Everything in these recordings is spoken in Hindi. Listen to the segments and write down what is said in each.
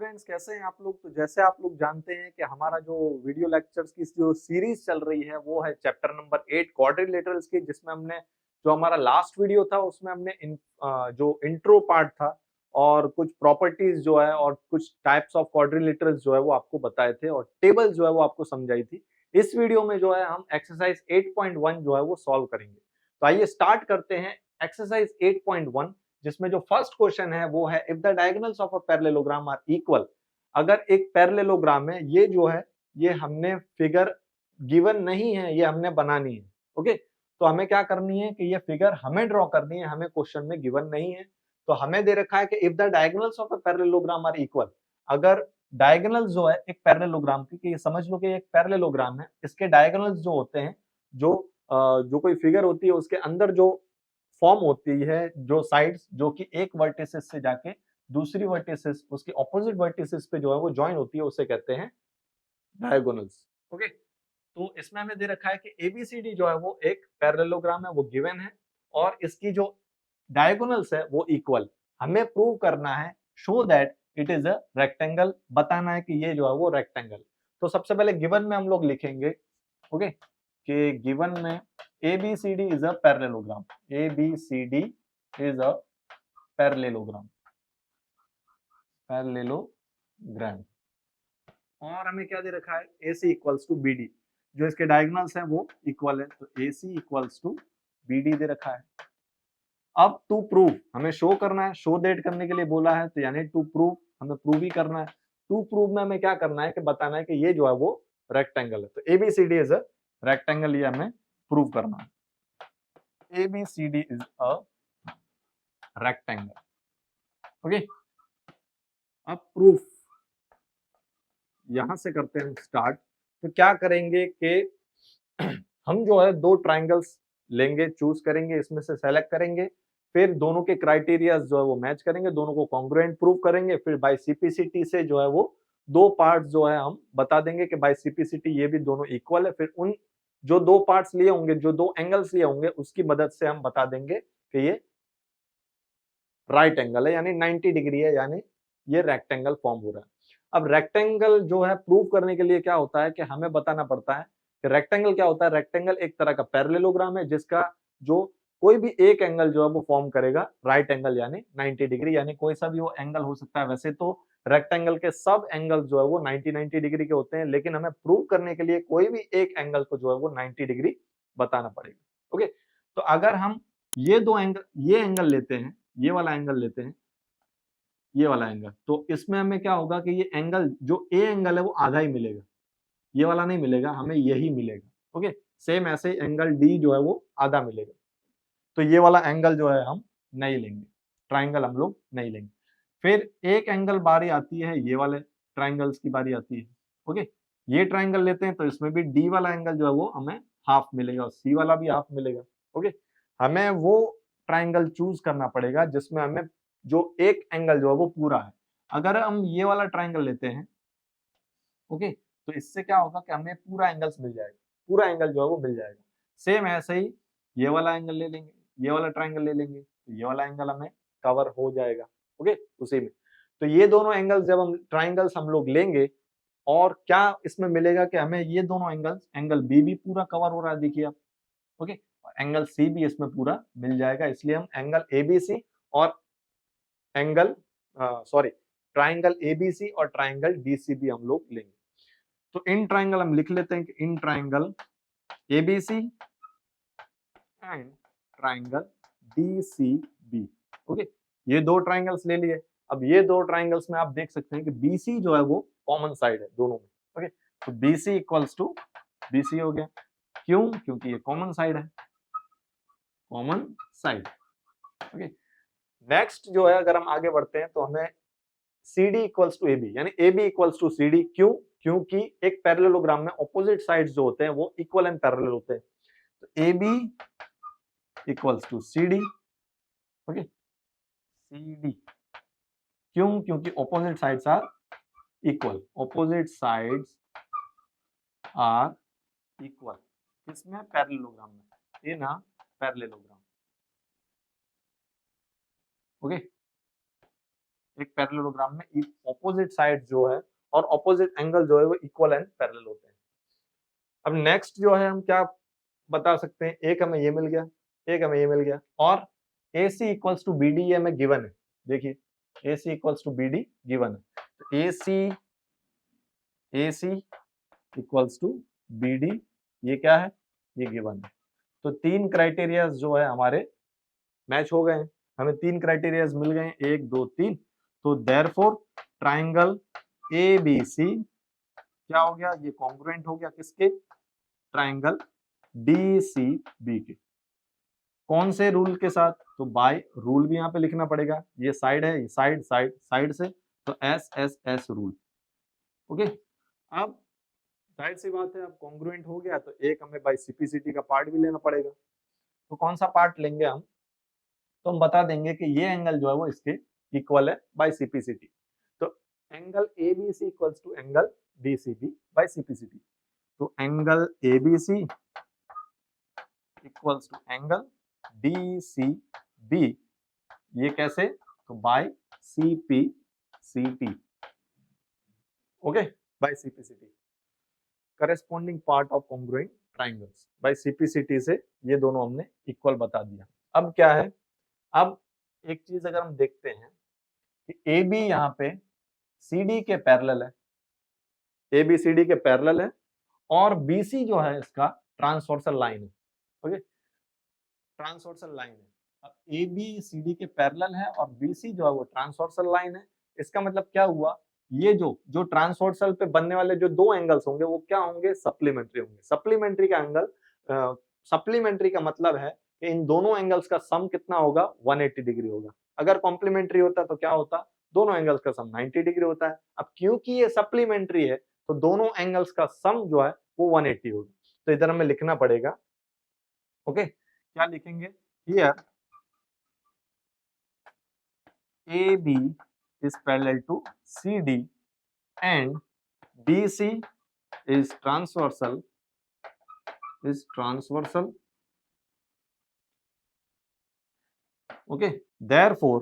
फ्रेंड्स, कैसे हैं आप लोग। तो जैसे आप लोग जानते हैं कि हमारा जो वीडियो लेक्चर्स की जो सीरीज चल रही है वो है चैप्टर नंबर 8 क्वाड्रिलेटरल्स की, जिसमें हमने जो हमारा लास्ट वीडियो था उसमें हमने जो इंट्रो पार्ट था और कुछ प्रॉपर्टीज जो है और कुछ टाइप्स ऑफ क्वाड्रिलेटरल्स जो है वो आपको बताए थे और टेबल जो है वो आपको समझाई थी। इस वीडियो में जो है हम एक्सरसाइज 8.1 जो है वो सॉल्व करेंगे। तो आइए स्टार्ट करते हैं एक्सरसाइज 8.1, जिसमें जो फर्स्ट क्वेश्चन है वो है if the diagonals of a parallelogram are equal. अगर एक पैरेललोग्राम है, ये जो है ये हमने फिगर गिवन नहीं है, ये हमने बनानी है। ओके, तो हमें क्या करनी है कि ये फिगर हमें ड्रॉ करनी है, हमें क्वेश्चन में गिवन नहीं है। तो हमें दे रखा है कि if the diagonals of a parallelogram are equal. अगर डायगोनल जो है एक पैरेललोग्राम की, ये समझ लो कि एक पैरेललोग्राम है, इसके डायगोनल्स जो होते हैं, जो कोई फिगर होती है उसके अंदर जो फॉर्म होती है, जो साइड्स जो कि एक वर्टिसेस से जाके दूसरी वर्टिसेस उसके ऑपोजिट वर्टिसेस पे जो है वो ज्वाइन होती है, उसे कहते हैं डायगोनल्स। ओके, तो इसमें हमें दे रखा है कि एबीसीडी जो है वो एक पैरेललोग्राम है, वो गिवन है और इसकी जो डायगोनल्स है वो इक्वल। हमें प्रूव करना है, show that it is a rectangle, बताना है कि ये जो है वो रेक्टेंगल। तो सबसे पहले गिवन में हम लोग लिखेंगे ओके कि गिवन में ABCD is a parallelogram. ABCD is a parallelogram. Parallelogram. और हमें क्या दे रखा है, AC equals to BD, जो इसके डायगोनल्स हैं वो इक्वल है, तो AC equals to BD दे रखा है। अब टू प्रूव हमें शो करना है, शो दैट करने के लिए बोला है, तो यानी टू प्रूव हमें प्रूव ही करना है। टू प्रूव में हमें क्या करना है कि बताना है कि ये जो है वो रेक्टेंगल है। तो ABCD इज अ रेक्टेंगल, ये हमें प्रूव करना है। ABCD is a rectangle. Okay, अब प्रूफ यहां से करते हैं स्टार्ट। तो क्या करेंगे कि हम जो है दो ट्राइंगल्स लेंगे, चूज करेंगे, इसमें से सेलेक्ट करेंगे, फिर दोनों के क्राइटेरिया जो है वो मैच करेंगे, दोनों को कॉन्ग्रुएंट प्रूव करेंगे, फिर बाय सीपीसीटी से जो है वो दो पार्ट जो है हम बता देंगे कि बाय सीपीसीटी ये भी दोनों इक्वल है। फिर उन जो दो पार्ट्स लिए होंगे, जो दो एंगल्स लिए होंगे, उसकी मदद से हम बता देंगे कि ये राइट एंगल है, यानी 90 डिग्री है, यानी ये रेक्टेंगल फॉर्म हो रहा है। अब रेक्टेंगल जो है प्रूव करने के लिए क्या होता है कि हमें बताना पड़ता है कि रेक्टेंगल क्या होता है। रेक्टेंगल एक तरह का पैरेललोग्राम है जिसका जो कोई भी एक एंगल जो है वो फॉर्म करेगा राइट एंगल, यानी 90 डिग्री, यानी कोई सा भी वो एंगल हो सकता है। वैसे तो रेक्टेंगल के सब एंगल जो है वो 90 डिग्री के होते हैं, लेकिन हमें प्रूव करने के लिए कोई भी एक एंगल को जो है वो 90 डिग्री बताना पड़ेगा। ओके, तो अगर हम ये दो एंगल, ये एंगल लेते हैं, ये वाला एंगल लेते हैं, ये वाला एंगल, तो इसमें हमें क्या होगा कि ये एंगल जो ए एंगल है वो आधा ही मिलेगा, ये वाला नहीं मिलेगा, हमें यही मिलेगा। ओके, सेम ऐसे एंगल डी जो है वो आधा मिलेगा, तो ये वाला एंगल जो है हम नहीं लेंगे, ट्राइंगल हम लोग नहीं लेंगे। फिर एक एंगल बारी आती है, ये वाले ट्राइंगल्स की बारी आती है। ओके, ये ट्राइंगल लेते हैं तो इसमें भी डी वाला एंगल जो है वो हमें हाफ मिलेगा और सी वाला भी हाफ मिलेगा। ओके, हमें वो ट्राइंगल चूज करना पड़ेगा जिसमें हमें जो एक एंगल जो है वो पूरा है। अगर हम ये वाला ट्राइंगल लेते हैं ओके, तो इससे क्या होगा कि हमें पूरा एंगल्स मिल जाएगा, पूरा एंगल जो है वो मिल जाएगा। सेम ऐसे ही ये वाला एंगल ले लेंगे, ये वाला ट्राइंगल ले लेंगे, तो ये वाला एंगल हमें कवर हो जाएगा। ओके, उसी में तो ये दोनों एंगल्स जब हम ट्राइंगल्स हम लोग लेंगे, और क्या इसमें मिलेगा कि हमें ये दोनों एंगल्स, एंगल बी भी पूरा कवर हो रहा है, देखिए आप। ओके, एंगल सी भी इसमें पूरा मिल जाएगा, इसलिए हम एंगल एबीसी और एंगल सॉरी ट्राइंगल एबीसी और ट्राइंगल डीसीबी हम लोग लेंगे। तो इन ट्राइंगल हम लिख लेते हैं कि in triangle ABC and triangle DCB. Okay, ये दो ट्राइंगल्स ले लिए। अब ये दो ट्राइंगल्स में आप देख सकते हैं कि बीसी जो है वो कॉमन साइड है दोनों में। ओके, तो बीसी इक्वल्स टू बीसी हो गया, क्यों? क्योंकि ये कॉमन साइड है, कॉमन साइड। ओके, नेक्स्ट जो है अगर हम आगे बढ़ते हैं तो हमें CD इक्वल्स टू AB, यानी AB इक्वल्स टू CD, क्यों? क्योंकि एक पैरेललोग्राम में ऑपोजिट साइड्स जो होते हैं वो इक्वल एंड पैरेलल होते हैं। तो AB equals to CD। Okay, CD क्यों? क्योंकि opposite sides are equal, opposite sides are equal, किसमें? पैरेललोग्राम में, इन अ पैरेललोग्राम। ओके, एक पैरेललोग्राम में ऑपोजिट साइड जो है और ऑपोजिट एंगल जो है वो इक्वल एंड पैरेलल होते हैं। अब नेक्स्ट जो है हम क्या बता सकते हैं, एक हमें ये मिल गया, एक हमें ये मिल गया, और AC इक्वल्स टू BD ये हमें गिवन है। देखिए AC equals to BD given है, तो AC इक्वल्स टू BD ये क्या है, ये गिवन है। तो तीन क्राइटेरिया जो है हमारे मैच हो गए हैं, हमें तीन क्राइटेरिया मिल गए हैं, 1 2 3। तो देयरफॉर ट्राइंगल ABC क्या हो गया, ये कॉन्ग्रुएंट हो गया किसके, ट्राइंगल DCB के। कौन से रूल के साथ, तो बाय रूल भी यहाँ पे लिखना पड़ेगा, ये साइड है, ये साइड साइड साइड से, तो SSS रूल। ओके, अब जाहिर सी बात है, अब कॉन्ग्रुएंट हो गया तो एक हमें बाय CPCT का पार्ट भी लेना पड़ेगा। तो कौन सा पार्ट लेंगे हम, तो हम बता देंगे कि ये एंगल जो है वो इसके इक्वल है बाय CPCT। तो angle ABC equals to angle DCB by CPCT। तो angle ABC equals to angle DCB, ये कैसे, तो by CPCT। Okay, by CPCT, corresponding part of congruent triangles by CPCT से ये दोनों हमने इक्वल बता दिया। अब क्या है, अब एक चीज अगर हम देखते हैं कि AB यहाँ पे CD के पैरेलल है, AB CD के पैरेलल है, और BC जो है इसका ट्रांसवर्सल लाइन है। ओके, ट्रांसवर्सल लाइन है। अब AB CD के पैरेलल है और BC जो है वो ट्रांसवर्सल लाइन है। इसका मतलब क्या हुआ, ये जो ट्रांसवर्सल पे बनने वाले जो दो एंगल्स होंगे वो क्या होंगे, सप्लीमेंट्री होंगे। सप्लीमेंट्री का एंगल, सप्लीमेंट्री का मतलब है कि इन दोनों एंगल्स का सम कितना होगा, 180 डिग्री होगा। अगर कॉम्प्लीमेंट्री होता तो क्या होता, दोनों एंगल्स का सम 90 डिग्री होता है। अब क्योंकि ये सप्लीमेंट्री है तो दोनों एंगल्स का सम जो है वो 180 होगा। तो इधर हमें लिखना पड़ेगा, ओके, क्या लिखेंगे, here AB is parallel to CD and BC is transversal okay, therefore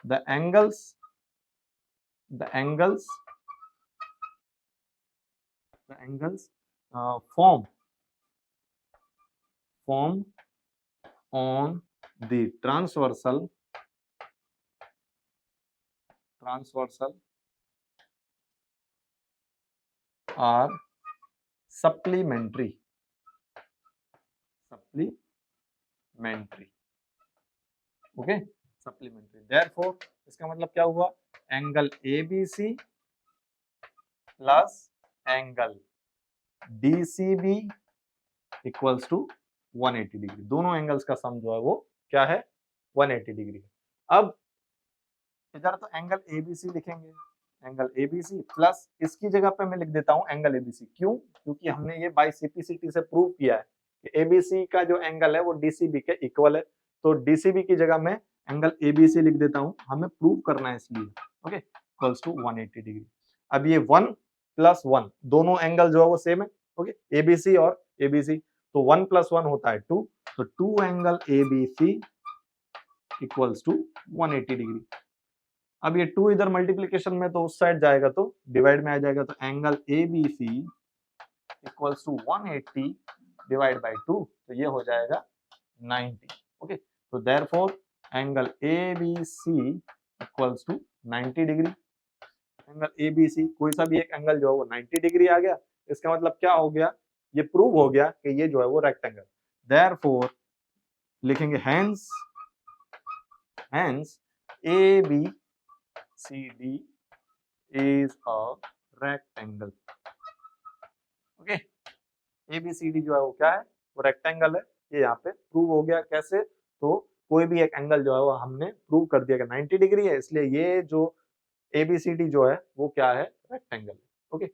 the angles form on the transversal are supplementary। Okay, supplementary. Therefore इसका मतलब क्या हुआ, angle ABC plus angle DCB equals to 180 degree. दोनों एंगल्स का सम जो है वो क्या है, 180 डिग्री। अब इधर तो एंगल ABC लिखेंगे, एंगल ABC प्लस इसकी जगह पे मैं लिख देता हूं एंगल ABC। क्यों, क्योंकि हमने ये बाय CPCT से प्रूव किया है कि ABC का जो एंगल है वो DCB के इक्वल है। तो DCB की जगह मैं एंगल ABC लिख देता हूं, हमें प्रूव करना है इसलिए। Okay, equals to 180 degree. अब ये 1 प्लस 1 दोनों एंगल जो है वो सेम है, ओके, ABC और ABC, तो 1 प्लस 1 होता है 2, तो 2 angle ABC equals to 180 degree. अब ये 2 इधर मल्टीप्लीकेशन में तो उस साइड जाएगा तो डिवाइड में आ जाएगा, तो angle ABC equals to 180 divide by 2, तो ये हो जाएगा 90। ओके, तो therefore angle ABC equals to 90 degree. Angle ABC कोई सा भी एक एंगल जो है वो 90 डिग्री आ गया। इसका मतलब क्या हो गया, ये प्रूव हो गया कि ये जो है वो रेक्टेंगल। देयरफॉर लिखेंगे hence ABCD is a rectangle। Okay, ABCD जो है वो क्या है, वो रेक्टेंगल है। ये यहाँ पे प्रूव हो गया। कैसे, तो कोई भी एक एंगल जो है वो हमने प्रूव कर दिया कि 90 डिग्री है, इसलिए ये जो ABCD जो है वो क्या है, रेक्टेंगल। ओके,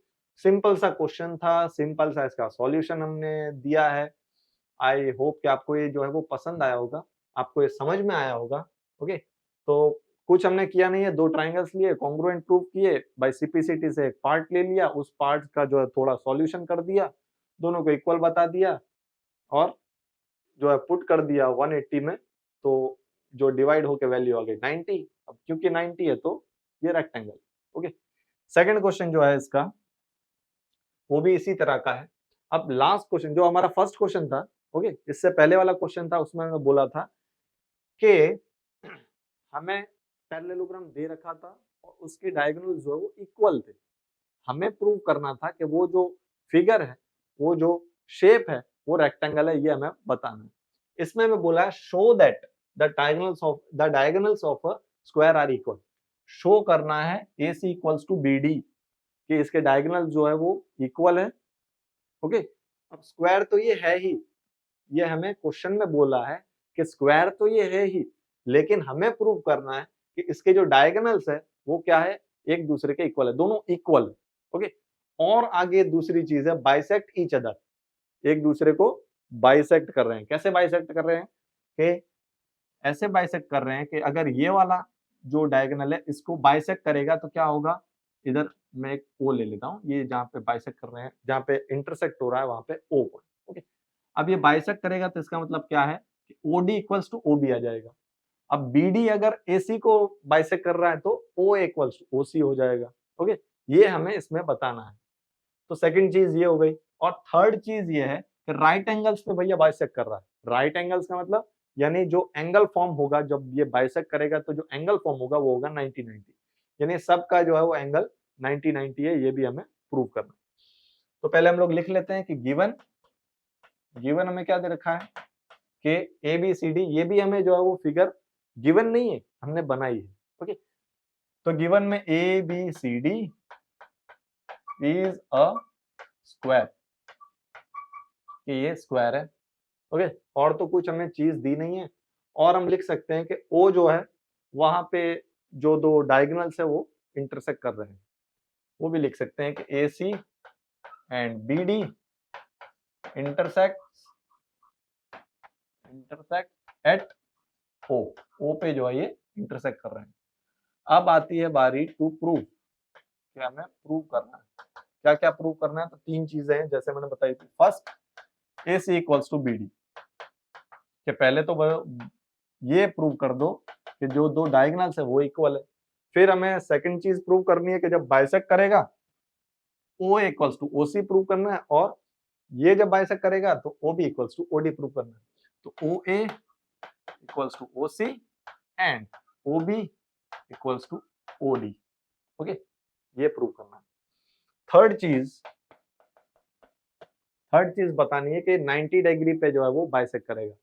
सिंपल सा क्वेश्चन था, सिंपल सा इसका सॉल्यूशन हमने दिया है। आई होप कि आपको ये जो है वो पसंद आया होगा, आपको ये समझ में आया होगा। ओके, तो कुछ हमने किया नहीं है, 2 ट्राइंगल्स लिए, कॉन्ग्रुएंट प्रूव किए, बाय CPCT से एक पार्ट ले लिया, उस पार्ट का जो है थोड़ा सॉल्यूशन कर दिया, दोनों को इक्वल बता दिया और जो है पुट कर दिया 180 में, तो जो डिवाइड होके वैल्यू आ गई 90। अब क्योंकि 90 है तो ये रेक्टेंगल। ओके, सेकंड क्वेश्चन जो है इसका वो भी इसी तरह का है। अब लास्ट क्वेश्चन जो हमारा फर्स्ट क्वेश्चन था, ओके, इससे पहले वाला क्वेश्चन था, उसमें मैं बोला था कि हमें पैरेललोग्राम दे रखा था और उसके डायगोनल जो है वो इक्वल थे। हमें प्रूव करना था कि वो जो फिगर है, वो जो शेप है, वो रेक्टेंगल है, ये हमें बताना है। इसमें मैं बोला है show that the diagonals of a square are equal. Show करना है AC इक्वल्स टू BD कि इसके डायगोनल जो है वो इक्वल है। ओके, अब स्क्वायर तो ये है ही, ये हमें क्वेश्चन में बोला है कि स्क्वायर तो ये है ही, लेकिन हमें प्रूव करना है कि इसके जो डायगोनल्स है वो क्या है, एक दूसरे के इक्वल है, दोनों इक्वल है। ओके, और आगे दूसरी चीज है बाइसेक्ट ईच अदर, एक दूसरे को बाइसेक्ट कर रहे हैं। कैसे बाइसेक्ट कर रहे हैं कि ऐसे बाइसेक्ट कर रहे हैं कि अगर ये वाला जो डायगोनल है इसको बाइसेक्ट करेगा तो क्या होगा, इधर मैं एक O ले लेता हूँ, ये जहाँ पे बाइसेक्ट कर रहे हैं, जहाँ पे इंटरसेक्ट हो रहा है वहां पे O पॉइंट। ओके, अब ये बाइसेक्ट करेगा तो इसका मतलब क्या है कि OD इक्वल्स टू OB आ जाएगा। अब BD अगर AC को बाइसेक्ट कर रहा है तो OA इक्वल्स टू OC हो जाएगा। ओके, ये हमें इसमें बताना है। तो सेकंड चीज ये हो गई, और थर्ड चीज ये है कि राइट एंगल्स पे भैया बाइसेक्ट कर रहा है। राइट एंगल्स का मतलब यानी जो एंगल फॉर्म होगा जब ये बाइसेक्ट करेगा तो जो एंगल फॉर्म होगा वो होगा 90-90, यानी सबका जो है वो एंगल 90-90 है, ये भी हमें प्रूव करना है। तो पहले हम लोग लिख लेते हैं कि गिवन हमें क्या दे रखा है कि ABCD, ये भी हमें जो है वो फिगर गिवन नहीं है, हमने बनाई है। ओके, तो गिवन में ABCD इज अ स्क्वायर, कि ये स्क्वायर है। ओके, और तो कुछ हमें चीज दी नहीं है। और हम लिख सकते हैं कि O जो है वहां पे जो दो डायगोनल्स है वो इंटरसेक्ट कर रहे हैं, वो भी लिख सकते हैं कि AC and BD intersect at O पे जो है ये इंटरसेक्ट कर रहे हैं। अब आती है बारी टू प्रूव, कि हमें प्रूव करना है। क्या क्या प्रूव करना है, तो तीन चीजें हैं जैसे मैंने बताई थी। First, AC equals to BD, कि पहले तो ये प्रूव कर दो कि जो दो डायगोनल्स है वो इक्वल है। फिर हमें सेकंड चीज प्रूव करनी है कि जब बाइसेक्ट करेगा OA equals to OC prove करना है, और ये जब बाइसेक्ट करेगा तो OB equals to OD prove करना है। तो OA equals to OC and OB equals to OD। Okay, ये प्रूव करना है। थर्ड चीज बतानी है कि 90 डिग्री पे जो है वो बाइसेक्ट करेगा,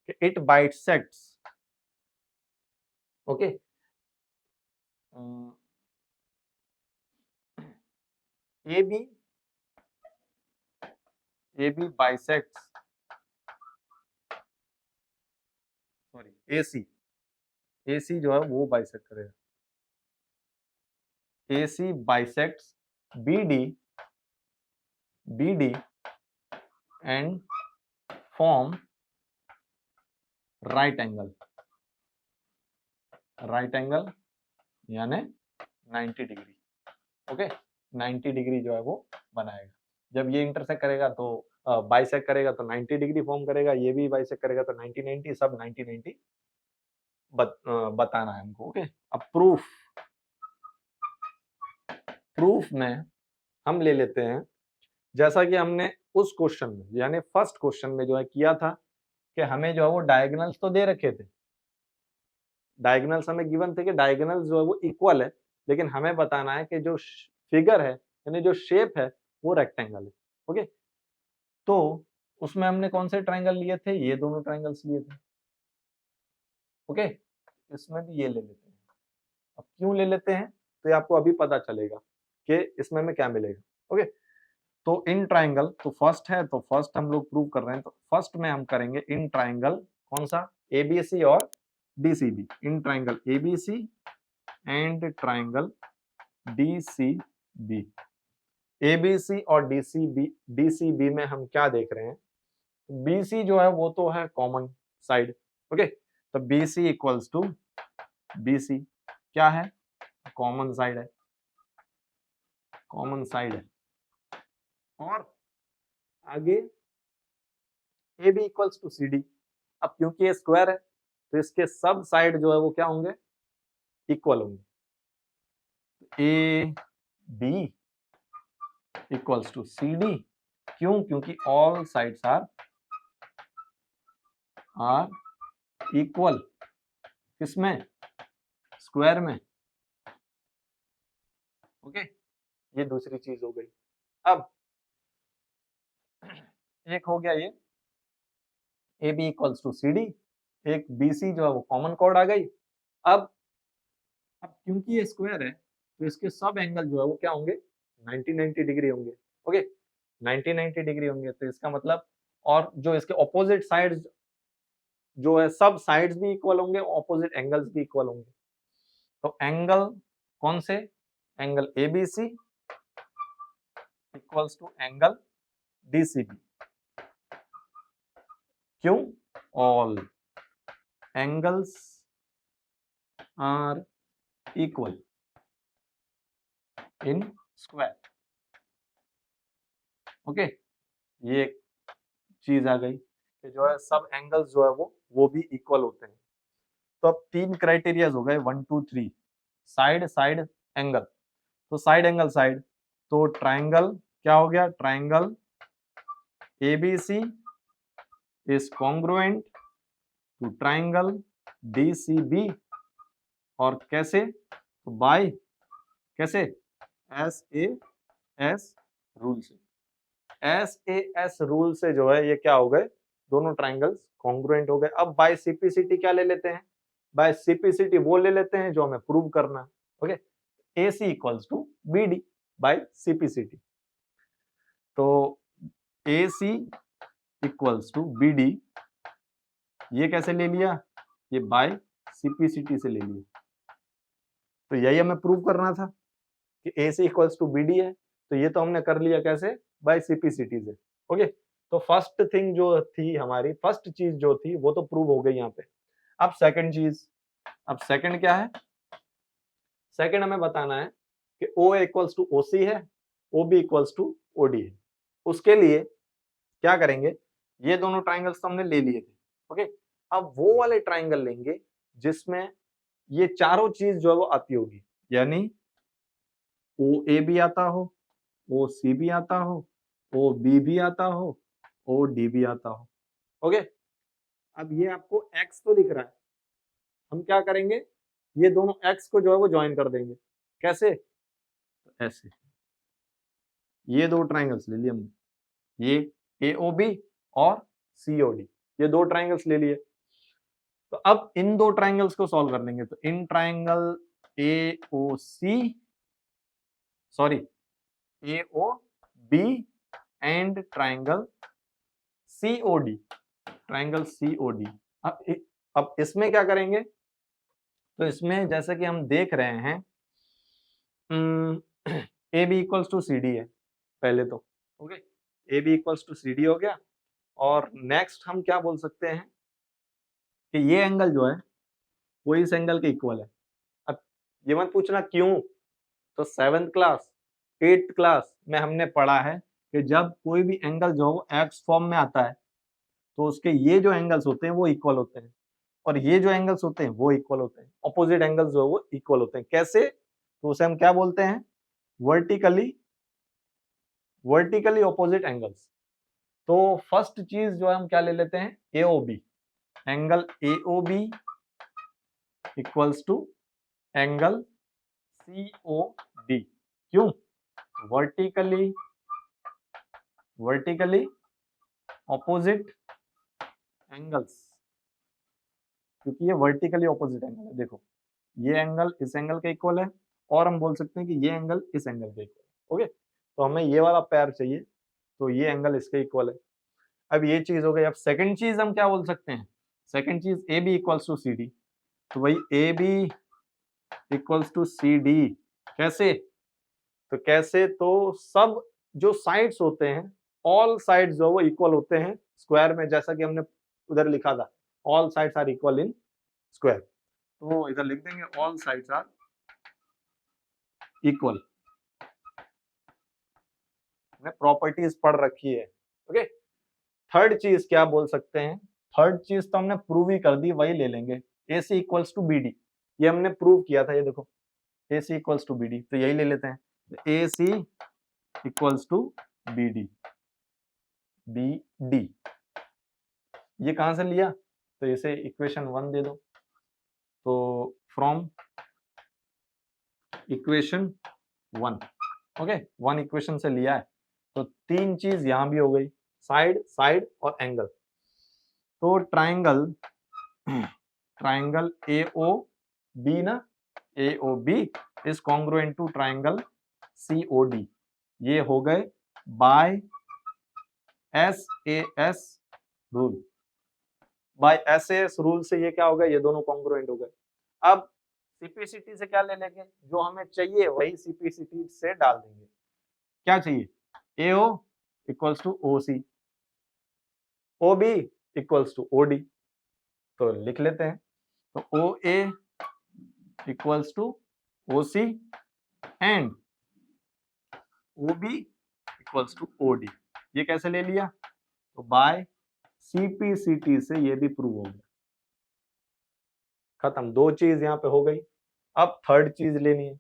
कि it bisects. Okay, AB bisects, sorry AC जो है वो बाइसेक्ट करेगा। AC bisects BD and form right angle यानी 90 डिग्री। ओके, 90 डिग्री जो है वो बनाएगा। जब ये इंटरसेक्ट करेगा तो बाइसेक्ट करेगा तो 90 डिग्री फॉर्म करेगा, ये भी बाइसेक्ट करेगा तो 90-90, सब 90-90 बताना है हमको। ओके, अब प्रूफ में हम ले लेते हैं, जैसा कि हमने उस क्वेश्चन में यानी फर्स्ट क्वेश्चन में जो है किया था कि हमें जो है वो डायगोनल्स तो दे रखे थे, डायगोनल्स हमें गिवन थे कि डायगोनल्स जो है वो इक्वल है, लेकिन हमें बताना है कि जो फिगर है यानी जो शेप है वो रेक्टेंगल है। ओके, तो उसमें हमने कौन से ट्रायंगल लिए थे, ये दोनों ट्रायंगल्स लिए थे। ओके, इसमें भी ये ले लेते हैं। अब क्यों ले लेते हैं तो ये आपको अभी पता चलेगा कि इसमें हमें क्या मिलेगा। ओके, तो इन ट्रायंगल तो फर्स्ट है, तो फर्स्ट हम लोग प्रूव कर रहे हैं, तो फर्स्ट में हम करेंगे इन ट्रायंगल कौन सा, ABC और DCB। In triangle ABC and triangle DCB। ABC और DCB में हम क्या देख रहे हैं, BC जो है वो तो है कॉमन साइड। ओके, तो BC इक्वल्स टू BC क्या है, कॉमन साइड है, और आगे AB इक्वल्स टू CD। अब क्योंकि ये स्क्वायर है तो इसके सब साइड जो है वो क्या होंगे, इक्वल होंगे। A B equals to C D, क्यों? क्योंकि ऑल साइड्स आर इक्वल, किसमें? स्क्वायर में। ओके, ये दूसरी चीज हो गई। अब एक हो गया ये A B equals to C D, एक बी सी जो है वो कॉमन कॉर्ड आ गई। अब क्योंकि ये स्क्वायर है तो इसके सब एंगल जो है वो क्या होंगे? 90 डिग्री होंगे। ओके, 90 डिग्री होंगे, तो इसका मतलब, और जो इसके ऑपोजिट साइड्स जो है, सब साइड्स भी इक्वल होंगे, ऑपोजिट एंगल्स भी इक्वल होंगे। तो एंगल कौन से? Angle ABC equals to angle DCB. क्यों? All angles are equal in square. Okay, ये एक चीज आ गई कि जो है सब एंगल्स जो है वो भी इक्वल होते हैं। तो अब 3 क्राइटेरियाज हो गए, 1 2 3। साइड एंगल, तो साइड एंगल साइड, तो ट्राइंगल क्या हो गया? Triangle ABC is congruent to triangle DCB, और कैसे? तो बाय कैसे? SAS रूल से। SAS रूल से जो है ये क्या हो गए? दोनों ट्राइंगल्स कॉन्ग्रुएंट हो गए। अब बाय सीपीसीटी क्या ले लेते हैं? बाय सीपीसीटी वो ले लेते हैं जो हमें प्रूव करना है। Okay, AC equals to BD by CPCT. तो AC इक्वल्स टू BD, ये कैसे ले लिया? ये बाय सीपीसीटी से ले लिया। तो यही हमें प्रूव करना था कि AC इक्वल्स टू BD है, तो ये तो हमने कर लिया कैसे? बाय सीपीसीटी से। ओके, तो फर्स्ट थिंग जो थी हमारी, फर्स्ट चीज जो थी वो तो प्रूव हो गई यहाँ पे। अब सेकंड चीज, अब सेकंड क्या है? सेकंड हमें बताना है कि OA इक्वल्स टू OC है, OB इक्वल्स टू OD है। उसके लिए क्या करेंगे? ये दोनों ट्राइंगल्स तो हमने ले लिए थे। ओके, अब वो वाले ट्राइंगल लेंगे जिसमें ये चारों चीज जो है वो आती होगी, यानी OA भी आता हो, OC भी आता हो, OB भी आता हो, OD भी आता हो। ओके, अब ये आपको X तो दिख रहा है, हम क्या करेंगे? ये दोनों X को जो है वो ज्वाइन कर देंगे। कैसे? ऐसे। ये दो ट्राइंगल्स ले लिए हमने, ये AOB और COD, ये दो ट्राइंगल्स ले लिए। तो अब इन दो ट्राइंगल्स को सॉल्व कर लेंगे। तो in triangle AOB and triangle COD, triangle COD। अब इसमें क्या करेंगे? तो इसमें जैसे कि हम देख रहे हैं AB इक्वल्स टू CD है पहले तो। Okay, AB equals to CD हो गया, और नेक्स्ट हम क्या बोल सकते हैं कि ये एंगल जो है वो इस एंगल के इक्वल है। अब ये मत पूछना क्यों, तो 7th क्लास 8th क्लास में हमने पढ़ा है कि जब कोई भी एंगल जो वो एक्स फॉर्म में आता है तो उसके ये जो एंगल्स होते हैं वो इक्वल होते हैं, और ये जो एंगल्स होते हैं वो इक्वल होते हैं। ऑपोजिट एंगल्स जो है वो इक्वल होते हैं। कैसे? तो उसे हम क्या बोलते हैं? Vertically opposite angles. तो फर्स्ट चीज जो है हम क्या ले लेते हैं? AOB, angle AOB equals to angle COD। क्यों? वर्टिकली ऑपोजिट एंगल्स, क्योंकि ये वर्टिकली ऑपोजिट एंगल है। देखो, ये एंगल इस एंगल के इक्वल है, और हम बोल सकते हैं कि ये एंगल इस एंगल के इक्वल है। ओके, तो हमें ये वाला पेयर चाहिए, तो ये एंगल इसके इक्वल है। अब ये चीज हो गई। अब सेकंड चीज हम क्या बोल सकते हैं? सेकंड चीज AB इक्वल्स टू CD। तो भाई AB इक्वल्स टू CD कैसे? तो सब जो साइड्स होते हैं, ऑल साइड्स जो वो इक्वल होते हैं स्क्वायर में, जैसा कि हमने उधर लिखा था, all sides are equal in square. तो इधर लिख देंगे ऑल साइड्स आर इक्वल। हमने प्रॉपर्टीज पढ़ रखी है। ओके, थर्ड चीज क्या बोल सकते हैं? थर्ड चीज तो हमने प्रूव ही कर दी, वही ले लेंगे। AC equals to BD। ये हमने प्रूव किया था, ये देखो A C equals to B D, तो यही ले लेते हैं, A C equals to B D, B D, ये कहां से लिया, तो इसे इक्वेशन 1 दे दो, तो फ्रॉम इक्वेशन 1, ओके 1 इक्वेशन से लिया है, तो 3 चीज यहां भी हो गई, साइड, साइड और एंगल। तो ट्राइंगल ए ओ बी ना, A O B is congruent to triangle C O D, ये हो गए by S A S rule, by S A S rule से ये क्या हो गया, ये दोनों कॉन्ग्रुएंट हो गए। अब सीपीसीटी से क्या ले लेंगे, जो हमें चाहिए वही सीपीसीटी से डाल देंगे। क्या चाहिए, A O equals to O C, O B equals to O D, तो लिख लेते हैं, तो O A equals to O C and O B equals to O D, ये कैसे ले लिया, तो बाय सीपीसीटी से ये भी प्रूव हो गया, खत्म, 2 चीज यहाँ पे हो गई। अब थर्ड चीज लेनी है,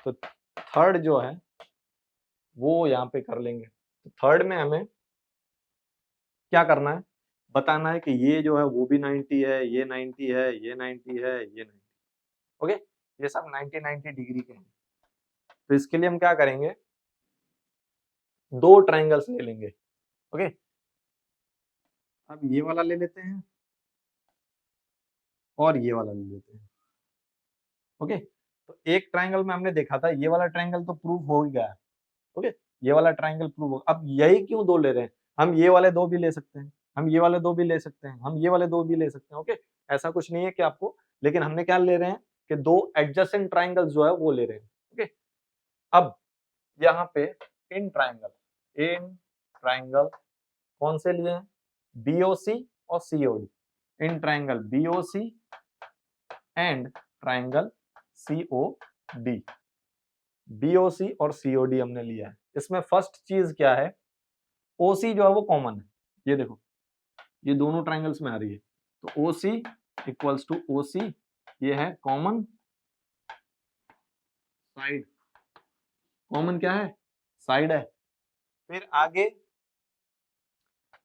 तो थर्ड जो है वो यहाँ पे कर लेंगे। तो थर्ड में हमें क्या करना है, बताना है कि ये जो है वो भी 90 है, ये 90 है, ये 90 है, ये 90, ओके, ये सब 90 डिग्री के हैं। तो इसके लिए हम क्या करेंगे, 2 ट्राइंगल्स ले लेंगे, ओके। अब ये वाला ले लेते हैं और ये वाला ले लेते हैं, ओके। तो एक ट्राइंगल में हमने देखा था, ये वाला ट्राइंगल तो प्रूव हो ही गया है, ओके, ये वाला ट्राइंगल प्रूव हो। अब यही क्यों 2 ले रहे हैं, हम ये वाले 2 भी ले सकते हैं, हम ये वाले 2 भी ले सकते हैं, हम ये वाले 2 भी ले सकते हैं, ओके, ऐसा कुछ नहीं है कि आपको, लेकिन हमने क्या ले रहे हैं कि 2 एडजेसेंट ट्राइंगल्स जो है वो ले रहे हैं, ओके। अब यहाँ पे इन ट्राइंगल कौन से लिए हैं, बीओसी और COD, in triangle BOC and triangle COD, BOC और सीओडी हमने लिया है। इसमें फर्स्ट चीज क्या है, ओसी जो है वो कॉमन है, ये देखो ये दोनों ट्राइंगल्स में आ रही है, तो ओसी इक्वल्स टू ओसी, ये है कॉमन साइड, कॉमन क्या है, साइड है। फिर आगे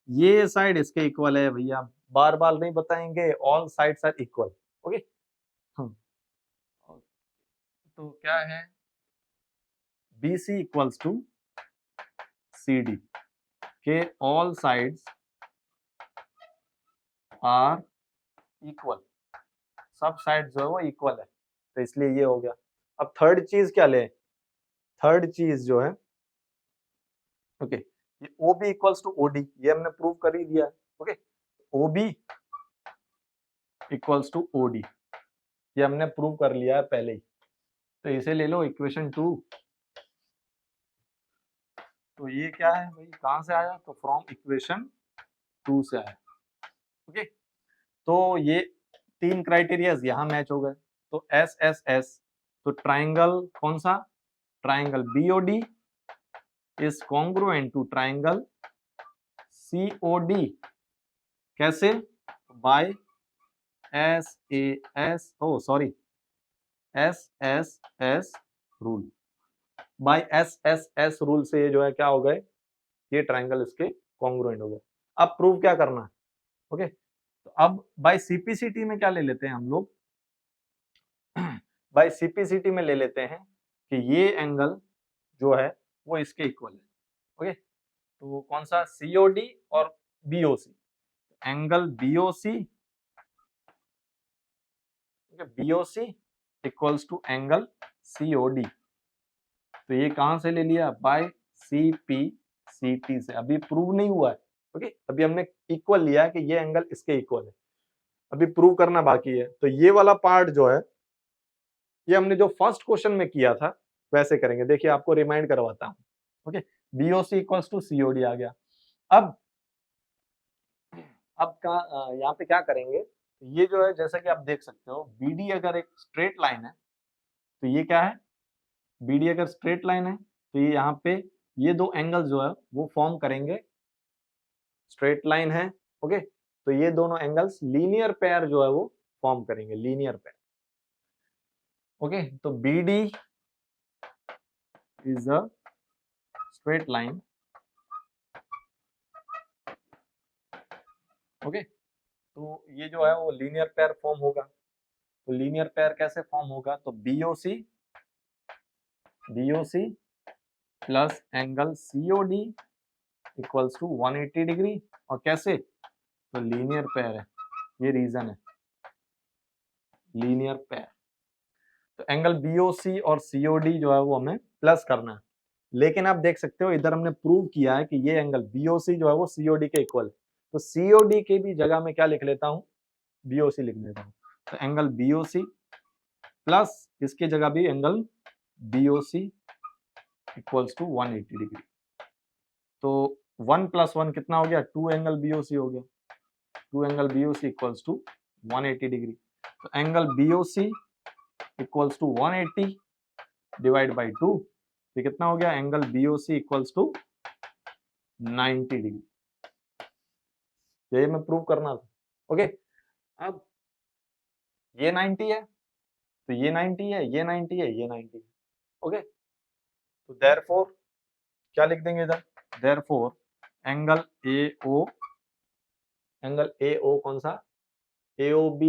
ये साइड इसके इक्वल है भैया, बार बार नहीं बताएंगे, all sides are equal, okay. तो क्या है, BC इक्वल्स टू CD के ऑल साइड्स आर इक्वल, सब साइड जो है वो इक्वल है, तो इसलिए ये हो गया। अब थर्ड चीज क्या ले, थर्ड चीज जो है, ओके, ये OB इक्वल्स टू OD, ये हमने प्रूव कर ही दिया है, okay, OB equals to OD, ये हमने प्रूव कर लिया है पहले ही, तो इसे ले लो इक्वेशन 2। तो ये क्या है भाई, कहां से आया, तो फ्रॉम इक्वेशन 2 से आया, ओके। तो ये 3 क्राइटेरियाज यहाँ मैच हो गए, तो एस एस एस, तो ट्राइंगल कौन सा, triangle BOD is congruent to triangle COD, कैसे, by S A S, oh sorry S S S rule, by S S S rule से ये जो है क्या हो गए, ये ट्राइंगल इसके कॉन्ग्रुएंट हो गए। अब प्रूव क्या करना है, ओके, तो अब बाय सीपीसीटी में क्या ले लेते हैं हम लोग, बाय सीपीसीटी में ले लेते हैं कि ये एंगल जो है वो इसके इक्वल है, ओके। तो कौन सा, सीओडी और बीओसी, angle BOC, BOC equals to angle COD, तो ये कहां से ले लिया, बाय सीपीसीटी से, अभी प्रूव नहीं हुआ है, ओके, अभी हमने इक्वल लिया है कि ये एंगल इसके इक्वल है, अभी प्रूव करना बाकी है। तो ये वाला पार्ट जो है ये हमने जो फर्स्ट क्वेश्चन में किया था वैसे करेंगे, देखिए आपको रिमाइंड करवाता हूं, okay, BOC equals to COD आ गया। अब यहाँ पे क्या करेंगे, ये जो है जैसा कि आप देख सकते हो, बीडी अगर एक स्ट्रेट लाइन है, तो ये क्या है, बीडी अगर स्ट्रेट लाइन है तो ये यहाँ पे ये 2 एंगल जो है वो फॉर्म करेंगे, स्ट्रेट लाइन है, ओके, तो ये दोनों एंगल्स लीनियर पेयर जो है वो फॉर्म करेंगे, लीनियर पेयर। ओके, तो BD is a straight line, okay, तो ये जो है वो लीनियर पेयर फॉर्म होगा। तो लीनियर पेयर कैसे फॉर्म होगा, तो BOC plus angle COD equals to 180 degree. और कैसे, तो लीनियर पेयर है, ये रीजन है, लीनियर पेयर। तो एंगल BOC और COD जो है वो हमें प्लस करना है। लेकिन आप देख सकते हो इधर हमने प्रूव किया है कि ये एंगल BOC जो है वो COD के इक्वल है। तो COD के भी जगह में क्या लिख लेता हूं, BOC लिख लेता हूं। तो एंगल BOC प्लस इसकी जगह भी angle BOC equals to 180 degree. तो 1 + 1 कितना हो गया, 2 एंगल BOC हो गया। 2 angle BOC equals to 180 degree. तो angle BOC equals to 180 divide by 2, तो कितना हो गया, angle BOC equals to 90 degree. यही मैं प्रूव करना था। ओके, अब ये 90 है, तो ये 90 है, ये 90 है, ये 90 है। ओके, तो देयरफॉर क्या लिख देंगे इधर, देयरफॉर एंगल AO कौन सा, AOB,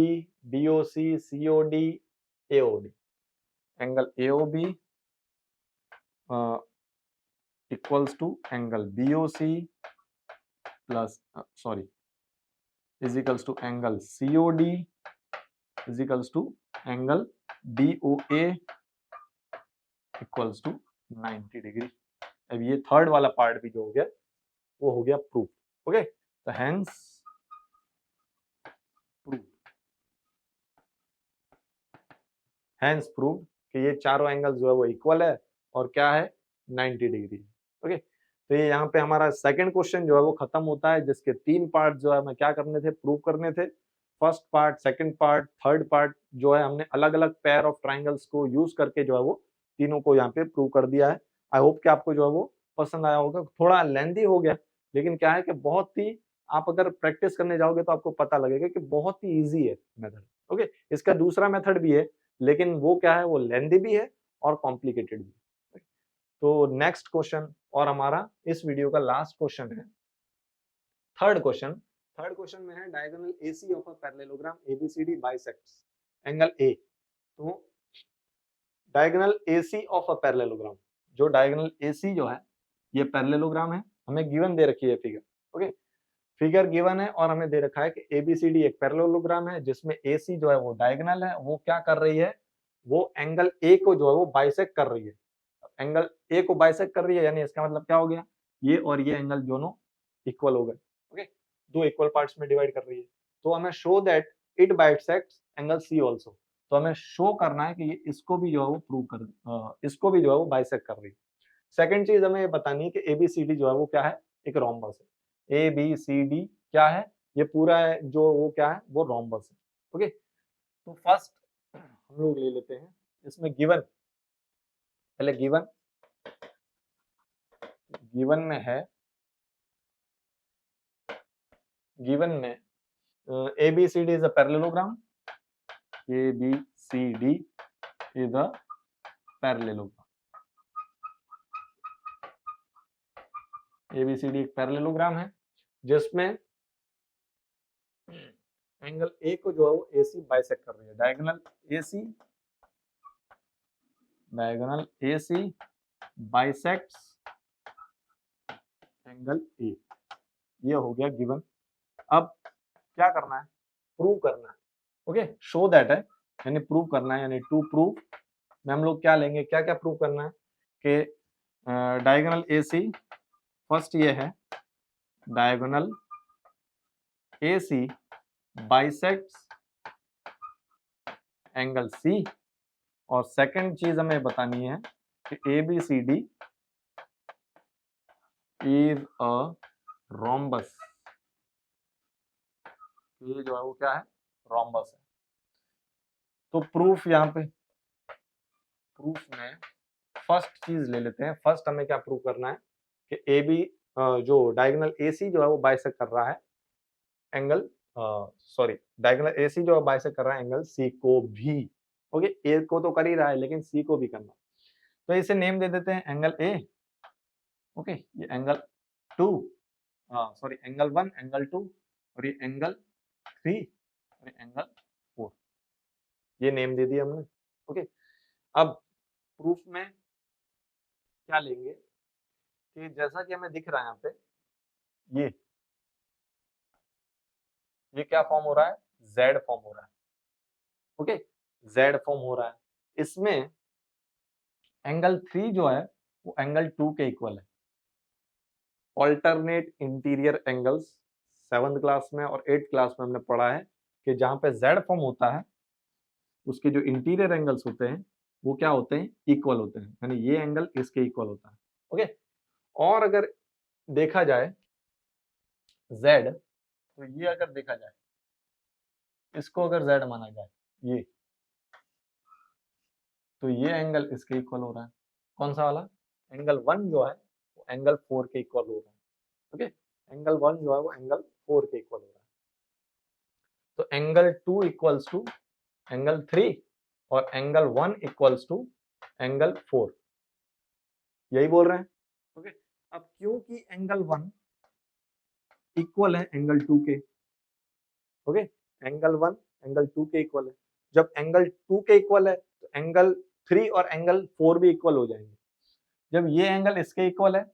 BOC, COD, AOD। Angle AOB equals to angle BOC plus sorry is equals to angle COD is equals to angle BOA equals to 90 degree. अब ये थर्ड वाला पार्ट भी जो हो गया वो हो गया प्रूफ। ओके, तो हेंस प्रूव कि ये चारों एंगल जो है वो इक्वल है और क्या है, 90 डिग्री। ओके, तो ये यहाँ पे हमारा सेकंड क्वेश्चन जो है वो खत्म होता है, जिसके 3 पार्ट जो है हमें क्या करने थे, प्रूव करने थे। First part, second part, third part जो है हमने अलग अलग पेयर ऑफ ट्राइंगल्स को यूज करके जो है वो तीनों को यहाँ पे प्रूव कर दिया है। आई होप कि आपको जो है वो पसंद आया होगा। थोड़ा लेंथी हो गया, लेकिन क्या है कि बहुत ही, आप अगर प्रैक्टिस करने जाओगे तो आपको पता लगेगा कि बहुत ही ईजी है मेथड। ओके, इसका दूसरा मेथड भी है, लेकिन वो क्या है, वो लेंथी भी है और कॉम्प्लिकेटेड भी है। तो नेक्स्ट क्वेश्चन और हमारा इस वीडियो का लास्ट क्वेश्चन है थर्ड क्वेश्चन। थर्ड क्वेश्चन में है diagonal AC of a parallelogram ABCD bisects angle A। तो diagonal AC of a parallelogram, जो डायगोनल AC जो है ये पैरेललोग्राम है, हमें गिवन दे रखी है फिगर। ओके, फिगर गिवन है और हमें दे रखा है कि ABCD एक पैरेललोग्राम है जिसमें AC जो है वो डायगोनल है, वो क्या कर रही है, वो एंगल A को जो है वो बाइसेक्ट कर रही है। एंगल A को बाइसेक्ट कर रही है, यानी इसका मतलब क्या हो गया, ये और ये एंगल दोनों इक्वल हो गए। ओके, दो इक्वल पार्ट्स में डिवाइड कर रही है। तो हमें show that it bisects angle C also. तो हमें शो करना है कि ये इसको भी जो है वो प्रूव कर, इसको भी जो है वो बाइसेक्ट कर रही है। सेकंड चीज हमें ये बतानी है कि ABCD जो है वो क्या है, एक रोम्बस है। ABCD क्या है, ये पूरा है जो वो क्या है, वो रोम्बस है। ओके, तो फर्स्ट हम लोग ले लेते हैं इसमें गिवन, पहले गिवन में है, गिवन में ABCD is a parallelogram, ABCD is a parallelogram, ABCD एक पैरेललोग्राम है जिसमें एंगल A को जो है वो AC बाइसेक्ट कर रही है। Diagonal AC bisects angle A, ये हो गया गिवन। अब क्या करना है, प्रूव करना है। ओके, शो दैट है, यानी प्रूव करना है, यानी टू प्रूव में हम लोग क्या लेंगे, क्या क्या प्रूव करना है कि डायगोनल AC, फर्स्ट ये है diagonal AC bisects angle C, और सेकंड चीज हमें बतानी है कि ABCD इज अ रोम्बस, ये जो है वो क्या है, रोम्बस है। तो प्रूफ, यहाँ पे प्रूफ में फर्स्ट चीज ले लेते हैं। फर्स्ट हमें क्या प्रूव करना है कि AB जो डायगोनल AC जो है वो बाइसेक्ट कर रहा है एंगल, सॉरी, डायगोनल AC जो है बाइसेक्ट कर रहा है एंगल C को भी। ओके, ए को तो कर ही रहा है लेकिन सी को भी करना, तो इसे नेम दे देते हैं एंगल ए। ओके, ये एंगल 2, सॉरी एंगल 1, एंगल 2, और ये एंगल 3 और एंगल 4, ये नेम दे दिया हमने। ओके, अब प्रूफ में क्या लेंगे कि जैसा कि हमें दिख रहा है यहाँ पे, ये क्या फॉर्म हो रहा है, जेड फॉर्म हो रहा है। ओके, जेड फॉर्म हो रहा है, इसमें एंगल 3 जो है वो एंगल 2 के इक्वल है। Alternate interior angles 7th class में और 8th क्लास में हमने पढ़ा है कि जहां पे जेड फॉर्म होता है उसके जो इंटीरियर एंगल्स होते हैं वो क्या होते हैं, इक्वल होते हैं, यानी ये एंगल इसके इक्वल होता है। ओके, और अगर देखा जाए जेड, तो ये अगर देखा जाए, इसको अगर जेड माना जाए ये, तो ये एंगल इसके इक्वल हो रहा है। कौन सा वाला, एंगल 1 जो है वो एंगल 4 के इक्वल हो रहा है। ओके, एंगल 1 जो है वो एंगल 4 के इक्वल हो रहा है। तो एंगल 2 इक्वल्स टू एंगल 3 और एंगल 1 इक्वल्स टू एंगल 4, यही बोल रहे हैं। ओके, अब क्योंकि एंगल 1 इक्वल है एंगल 2 के, ओके, एंगल 1 एंगल 2 के इक्वल है, जब एंगल 2 के इक्वल है तो एंगल 3 और एंगल 4 भी इक्वल हो जाएंगे। जब ये एंगल इसके इक्वल है,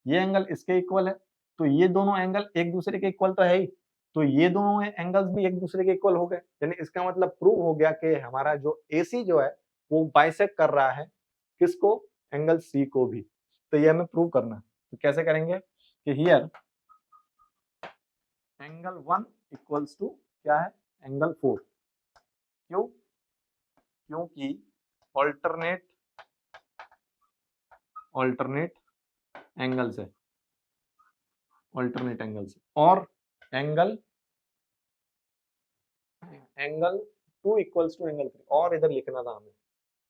ये एंगल इसके इक्वल है, तो ये दोनों एंगल एक दूसरे के इक्वल तो है ही, तो ये दोनों एंगल्स भी एक दूसरे के इक्वल हो गए, यानी इसका मतलब प्रूव हो गया कि हमारा जो AC जो है वो बाइसेक्ट कर रहा है किसको, एंगल C को भी। तो ये हमें प्रूव करना है, तो कैसे करेंगे कि हियर एंगल 1 इक्वल्स टू क्या है, एंगल 4। क्यों, क्योंकि ऑल्टरनेट एंगल्स है, ऑल्टरनेट एंगल्स, और एंगल 2 इक्वल्स टू एंगल 3, और इधर लिखना था हमें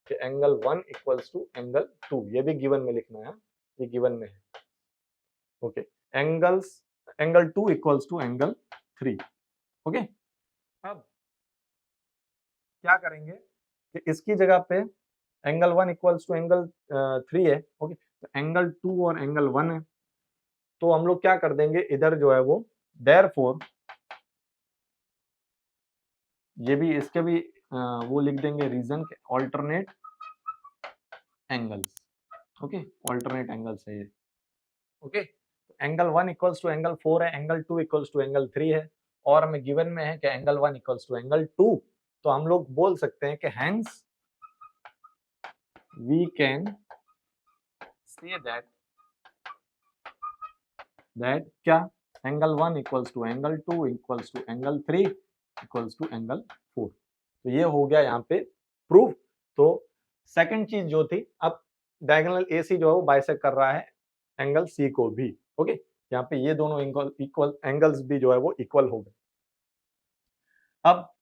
कि एंगल 1 इक्वल्स टू एंगल 2, ये भी गिवन में लिखना है, ये गिवन में है। Okay, angle 2 equals to angle 3। Okay, अब क्या करेंगे कि इसकी जगह पे एंगल 1 इक्वल्स टू एंगल 3 है। ओके, तो एंगल 2 और एंगल 1 है, तो हम लोग क्या कर देंगे, इधर जो है वो देयरफॉर ये भी इसके भी वो लिख देंगे रीजन के alternate angles. Okay, alternate angles है ये। Okay, angle 1 equals to angle 4 है, एंगल 2 इक्वल्स टू एंगल 3 है, और हमें गिवन में है कि एंगल 1 इक्वल्स टू एंगल 2, तो हम लोग बोल सकते हैं कि hence we can say that क्या, angle 1 equals to angle 2 equals to angle 3 equals to angle 4। तो ये हो गया यहाँ पे प्रूफ। तो सेकंड चीज जो थी, अब डायगोनल AC जो है वो बाइसेक्ट कर रहा है एंगल C को भी। ओके, यहाँ पे ये दोनों इक्वल एंगल्स भी जो है वो इक्वल हो गए। अब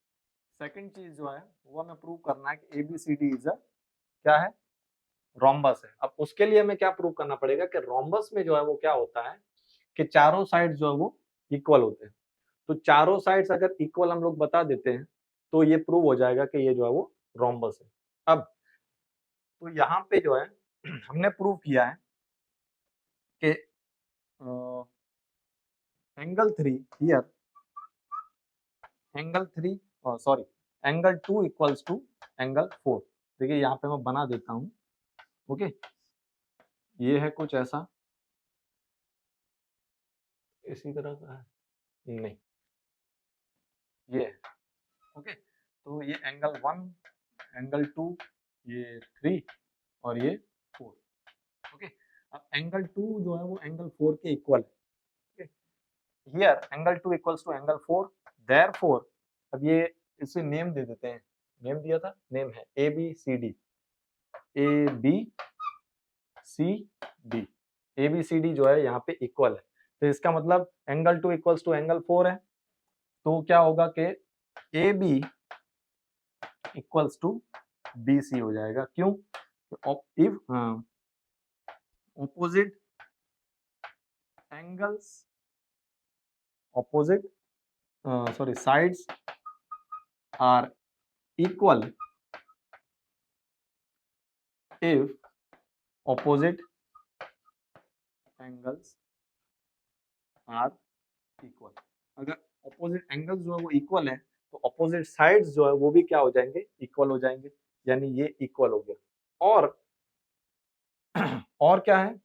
सेकंड चीज जो है वो हमें प्रूव करना है कि ABCD इज अ क्या है, रोम्बस है। अब उसके लिए हमें क्या प्रूव करना पड़ेगा कि रोम्बस में जो है वो क्या होता है कि चारों साइड जो है वो इक्वल होते हैं। तो चारों साइड्स अगर इक्वल हम लोग बता देते हैं तो ये प्रूव हो जाएगा कि ये जो है वो रोम्बस है। अब तो यहाँ पे जो है हमने प्रूव किया है कि angle 3 here, angle 3 sorry angle 2 equals to angle 4। देखिए यहाँ पे मैं बना देता हूँ। ओके, ये है कुछ ऐसा, इसी तरह का है नहीं, ये है। ओके, तो ये एंगल 1, एंगल 2, ये 3 और ये 4। ओके, अब एंगल 2 जो है वो एंगल 4 के इक्वल है। Here angle 2 equals to angle 4, therefore अब ये इसे नेम दे देते हैं, नेम दिया था, नेम है ABCD, ABCD जो है यहाँ पे इक्वल है, तो इसका मतलब एंगल 2 इक्वल्स टू एंगल 4 है, तो क्या होगा कि AB इक्वल्स टू BC हो जाएगा। क्यों, if opposite angles, opposite sorry sides are equal if opposite angles are equal, अगर opposite angles जो है वो equal है तो opposite sides जो है वो भी क्या हो जाएंगे, equal हो जाएंगे, यानी ये equal हो गया। और क्या है,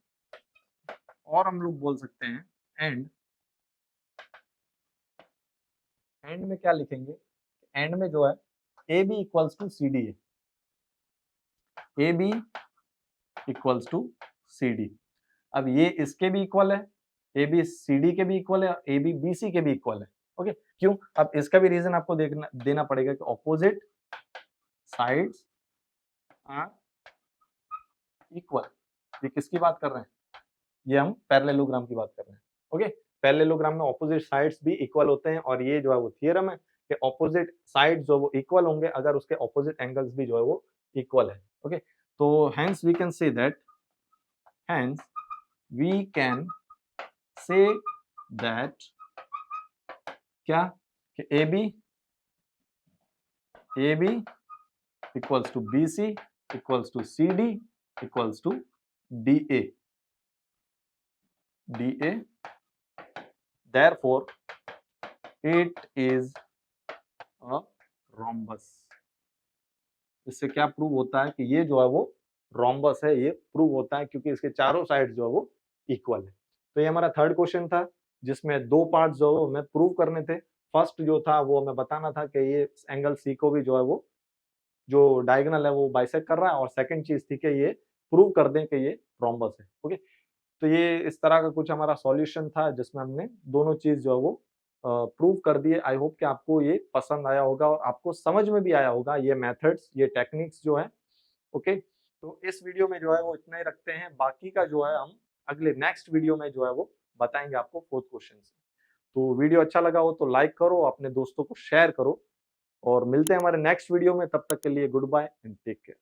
और हम लोग बोल सकते हैं एंड में क्या लिखेंगे, एंड में जो है A B equals to C D है, A B equals to C D. अब ये इसके भी इक्वल है, ए बी सी डी के भी इक्वल है, ए बी बी सी के भी इक्वल है। ओके, क्यों? अब इसका भी रीजन आपको देना पड़ेगा कि ऑपोजिट साइड्स आर इक्वल। ये किसकी बात कर रहे हैं, ये हम पैरेललोग्राम की बात कर रहे हैं। ओके, पैरेललोग्राम में ऑपोजिट साइड्स भी इक्वल होते हैं और ये जो है वो थ्योरम है कि ऑपोजिट साइड्स जो वो इक्वल होंगे अगर उसके ऑपोजिट एंगल्स भी जो है वो इक्वल है। ओके, तो hence we can say that, hence we can say that क्या, कि A B equals to B C equals to C D equals to D A, therefore it is a rhombus। इससे क्या प्रूव होता है कि ये जो है वो रोम्बस है, ये प्रूव होता है क्योंकि इसके चारों साइड जो है वो इक्वल है। तो ये हमारा थर्ड क्वेश्चन था जिसमें दो पार्ट जो है हमें प्रूव करने थे। फर्स्ट जो था वो हमें बताना था कि ये एंगल सी को भी जो है वो जो डायगोनल है वो बाइसेक्ट कर रहा है, और सेकंड चीज थी कि ये प्रूव कर दें कि ये रोम्बस है। ओके, तो ये इस तरह का कुछ हमारा सॉल्यूशन था जिसमें हमने दोनों चीज जो है वो प्रूव कर दिए। आई होप कि आपको ये पसंद आया होगा और आपको समझ में भी आया होगा ये मेथड्स, ये टेक्निक्स जो है। ओके, तो इस वीडियो में जो है वो इतना ही रखते हैं, बाकी का जो है हम अगले नेक्स्ट वीडियो में जो है वो बताएंगे आपको फोर्थ क्वेश्चन से। तो वीडियो अच्छा लगा हो तो लाइक करो, अपने दोस्तों को शेयर करो, और मिलते हैं हमारे नेक्स्ट वीडियो में। तब तक के लिए goodbye and take care.